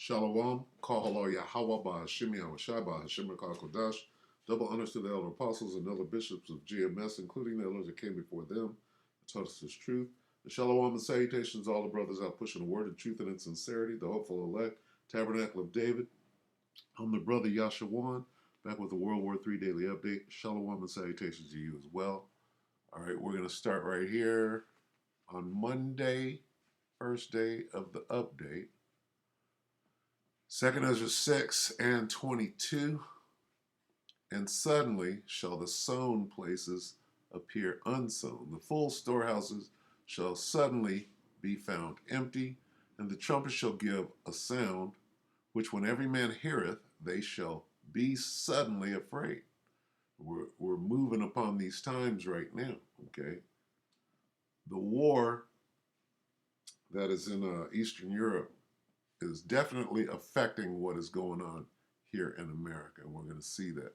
Shalom, Kahalo Yahweh Bahashim Yahushai Bahashim Kodash. Double honors to the elder apostles and elder bishops of GMS, including the elders that came before them, and taught us this truth. The shalom and salutations to all the brothers out pushing the word in truth and in sincerity, the hopeful elect, Tabernacle of David. I'm the brother Yashawan, back with the WW3 Daily Update. Shalom and salutations to you as well. All right, we're going to start right here on Monday, first day of the update. 2nd Ezra 6 and 22. And suddenly shall the sown places appear unsown. The full storehouses shall suddenly be found empty, and the trumpet shall give a sound, which when every man heareth, they shall be suddenly afraid. We're moving upon these times right now, okay? The war that is in Eastern Europe is definitely affecting what is going on here in America, and we're going to see that.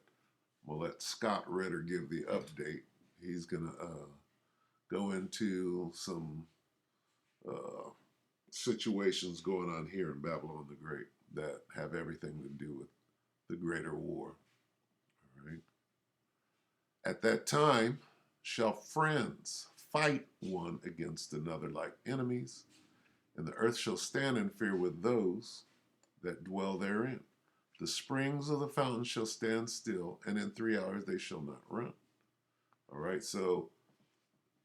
We'll let Scott Ritter give the update. He's going to go into some situations going on here in Babylon the Great that have everything to do with the greater war. All right. At that time shall friends fight one against another like enemies, and the earth shall stand in fear with those that dwell therein. The springs of the fountain shall stand still, and in 3 hours they shall not run. All right, so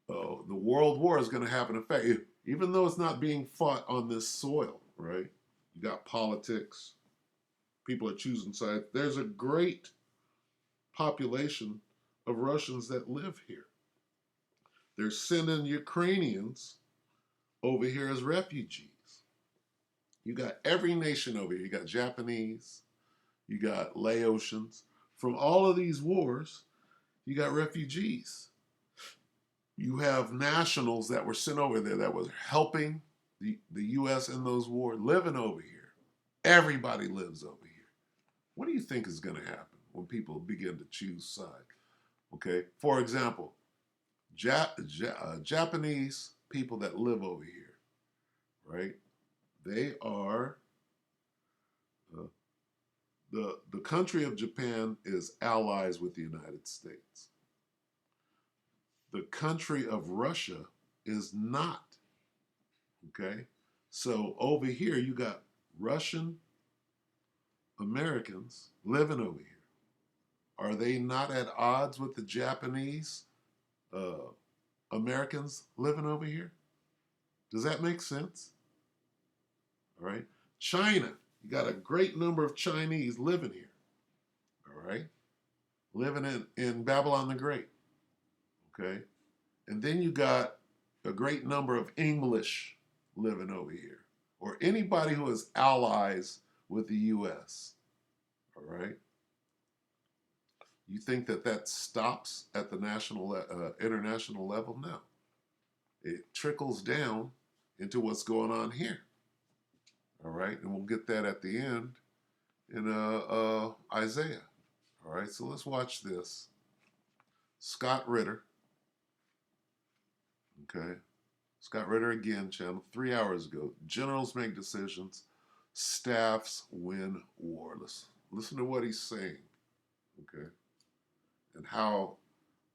the world war is going to have an effect, even though it's not being fought on this soil, right? You got politics, people are choosing sides. There's a great population of Russians that live here. They're sending Ukrainians over here as refugees. You got every nation over here. You got Japanese, you got Laotians. From all of these wars, you got refugees. You have nationals that were sent over there that was helping the U.S. in those wars, living over here. Everybody lives over here. What do you think is going to happen when people begin to choose sides? Okay, for example, Japanese people that live over here, right? They are the country of Japan is allies with the United States. The country of Russia is not. Okay, so over here you got Russian Americans living over here. Are they not at odds with the Japanese Americans living over here? Does that make sense? All right. China, you got a great number of Chinese living here. All right. Living in Babylon the Great. Okay. And then you got a great number of English living over here, or anybody who is allies with the U.S. All right. You think that stops at the international level? No. It trickles down into what's going on here. All right, and we'll get that at the end in Isaiah. All right, so let's watch this. Scott Ritter. Okay, Scott Ritter again, channel 3 hours ago. Generals make decisions, staffs win war. Listen to what he's saying. Okay, and how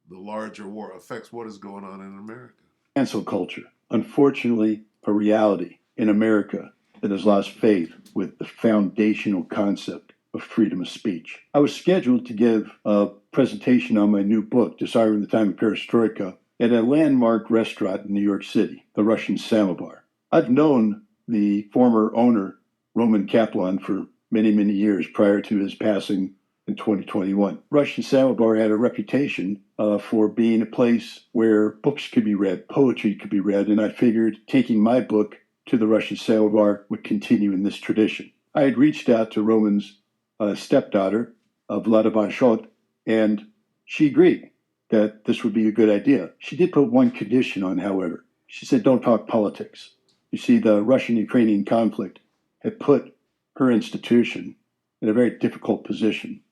the larger war affects what is going on in America. Cancel culture, unfortunately, a reality in America that has lost faith with the foundational concept of freedom of speech. I was scheduled to give a presentation on my new book, Desiring the Time of Perestroika, at a landmark restaurant in New York City, the Russian Samovar. I've known the former owner, Roman Kaplan, for many, many years prior to his passing in 2021. Russian Samovar had a reputation for being a place where books could be read, poetry could be read, and I figured taking my book to the Russian Samovar would continue in this tradition. I had reached out to Roman's stepdaughter, Vlada Banshot, and she agreed that this would be a good idea. She did put one condition on, however. She said, don't talk politics. You see, the Russian-Ukrainian conflict had put her institution in a very difficult position.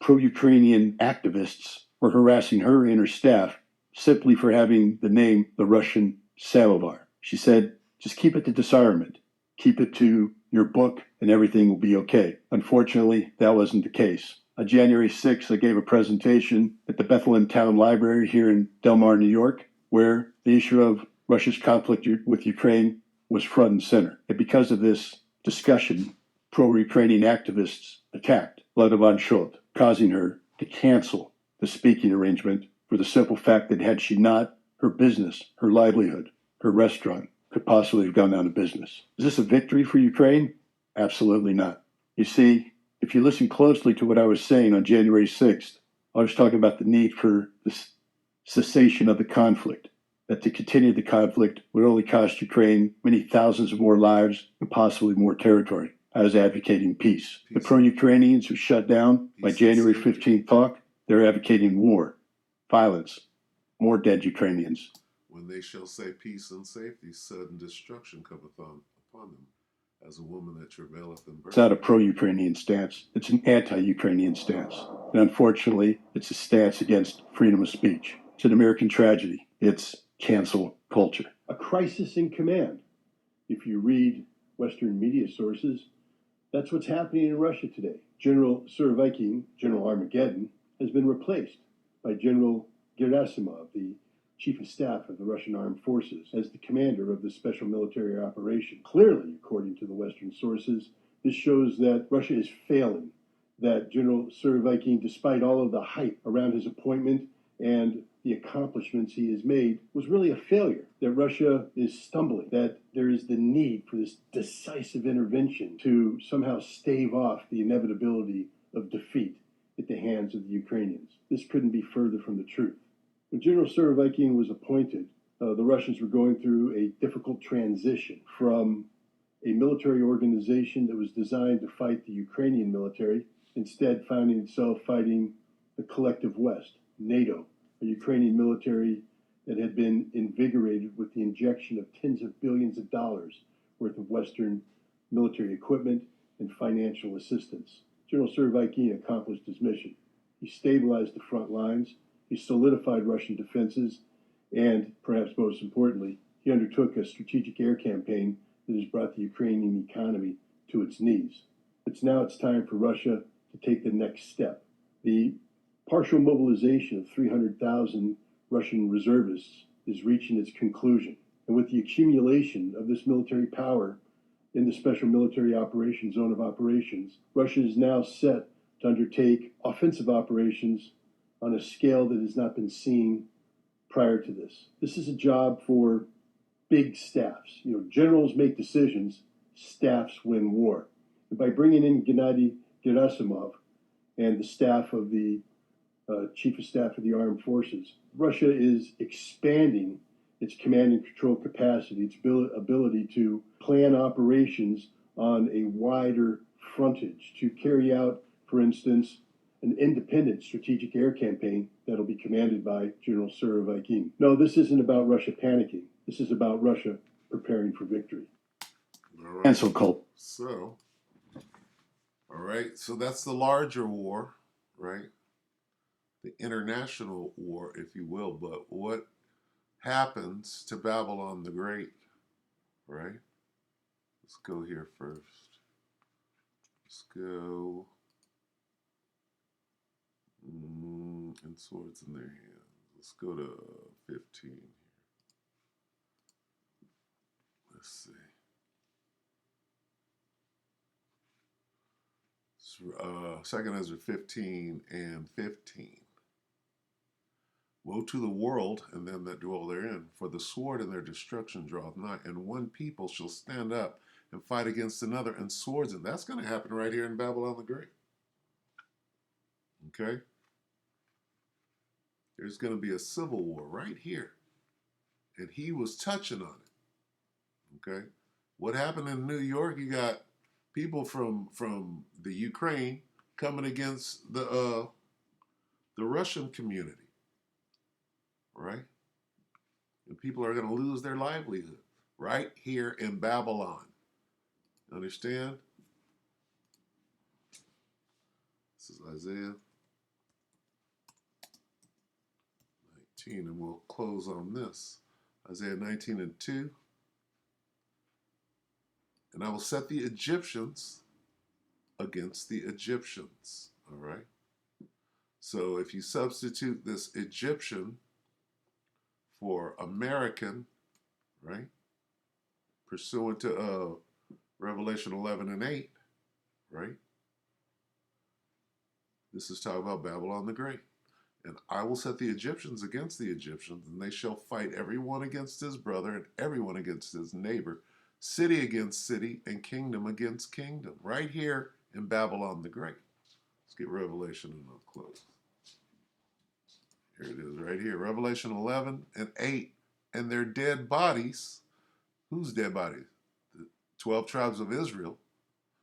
Pro-Ukrainian activists were harassing her and her staff simply for having the name the Russian Samovar. She said, just keep it to disarmament. keep it to your book, and everything will be okay. Unfortunately, that wasn't the case. On January 6th, I gave a presentation at the Bethlehem Town Library here in Del Mar, New York, where the issue of Russia's conflict with Ukraine was front and center. And because of this discussion, pro-Ukrainian activists attacked Leda von Schult, causing her to cancel the speaking arrangement for the simple fact that had she not, her business, her livelihood, her restaurant could possibly have gone out of business. Is this a victory for Ukraine? Absolutely not. You see, if you listen closely to what I was saying on January 6th, I was talking about the need for the cessation of the conflict, that to continue the conflict would only cost Ukraine many thousands of more lives and possibly more territory. I was advocating peace. The pro-Ukrainians who shut down my January 15th talk, they're advocating war, violence, more dead Ukrainians. When they shall say peace and safety, sudden destruction cometh upon them, as a woman that travaileth in birth. It's not a pro-Ukrainian stance. It's an anti-Ukrainian stance. And unfortunately, it's a stance against freedom of speech. It's an American tragedy. It's cancel culture. A crisis in command. If you read Western media sources, that's what's happening in Russia today. General Surovikin, General Armageddon, has been replaced by General Gerasimov, the Chief of Staff of the Russian Armed Forces, as the commander of the special military operation. Clearly, according to the Western sources, this shows that Russia is failing, that General Surovikin, despite all of the hype around his appointment and the accomplishments he has made, was really a failure, that Russia is stumbling, that there is the need for this decisive intervention to somehow stave off the inevitability of defeat at the hands of the Ukrainians. This couldn't be further from the truth. When General Surovikin was appointed, the Russians were going through a difficult transition from a military organization that was designed to fight the Ukrainian military, instead finding itself fighting the collective West, NATO, a Ukrainian military that had been invigorated with the injection of tens of billions of dollars worth of Western military equipment and financial assistance. General Surovikin accomplished his mission. He stabilized the front lines, he solidified Russian defenses, and, perhaps most importantly, he undertook a strategic air campaign that has brought the Ukrainian economy to its knees. It's time for Russia to take the next step. The partial mobilization of 300,000 Russian reservists is reaching its conclusion. And with the accumulation of this military power in the Special Military Operations Zone of Operations, Russia is now set to undertake offensive operations on a scale that has not been seen prior to this. This is a job for big staffs. Generals make decisions, staffs win war. And by bringing in Gennady Gerasimov and the staff of the Chief of Staff of the Armed Forces, Russia is expanding its command and control capacity, its ability to plan operations on a wider frontage, to carry out, for instance, an independent strategic air campaign that'll be commanded by General Surovikin. No, this isn't about Russia panicking. This is about Russia preparing for victory. All right. Cancel cult. So, all right. So that's the larger war, right? The international war, if you will. But what happens to Babylon the Great, right? Let's go here first. Let's go. And swords in their hands. Let's go to 15 here. Let's see. Second Ezra 15 and 15. Woe to the world and them that dwell therein, for the sword and their destruction draweth nigh, and one people shall stand up and fight against another, and swords, and that's going to happen right here in Babylon the Great. Okay? There's going to be a civil war right here. And he was touching on it. Okay? What happened in New York, you got people from the Ukraine coming against the Russian community. Right? And people are going to lose their livelihood right here in Babylon. Understand? This is Isaiah 19, and we'll close on this. Isaiah 19 and 2. And I will set the Egyptians against the Egyptians. All right. So if you substitute this Egyptian for American, right, pursuant to Revelation 11 and 8, right, this is talking about Babylon the Great. And I will set the Egyptians against the Egyptians, and they shall fight everyone against his brother and everyone against his neighbor, city against city, and kingdom against kingdom. Right here in Babylon the Great. Let's get Revelation and I'll close. Here it is right here. Revelation 11 and 8. And their dead bodies, whose dead bodies? The 12 tribes of Israel,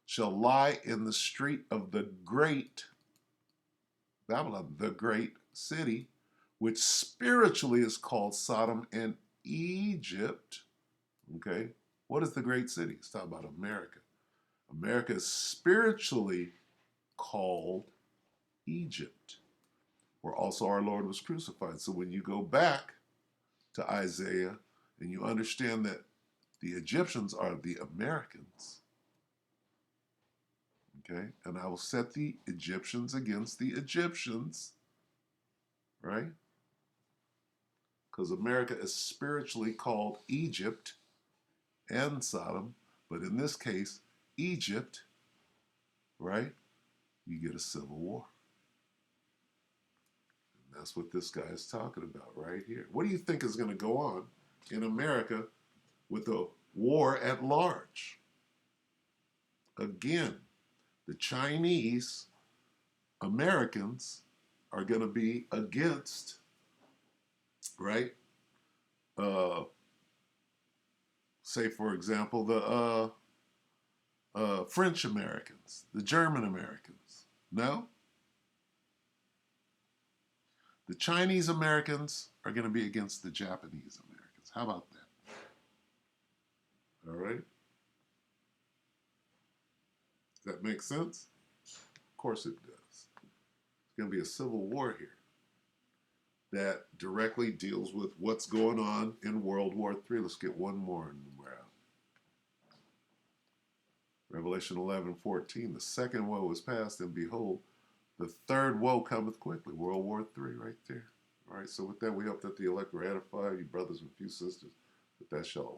shall lie in the street of the great Babylon, the great city, which spiritually is called Sodom and Egypt. Okay? What is the great city? It's talking about America. America is spiritually called Egypt, where also our Lord was crucified. So when you go back to Isaiah and you understand that the Egyptians are the Americans, okay, and I will set the Egyptians against the Egyptians, right? Because America is spiritually called Egypt and Sodom, but in this case, Egypt, right? You get a civil war. And that's what this guy is talking about right here. What do you think is going to go on in America with the war at large? Again, the Chinese Americans are going to be against, right? Say, for example, the French Americans, the German Americans. No? The Chinese Americans are going to be against the Japanese Americans. How about that? All right? Does that make sense? Of course it does. It's going to be a civil war here that directly deals with what's going on in World War III. Let's get one more and we're out. Revelation 11:14. The second woe is past, and behold, the third woe cometh quickly. World War III right there. All right, so with that, we hope that the elect were edified, you brothers and few sisters, with that shalom.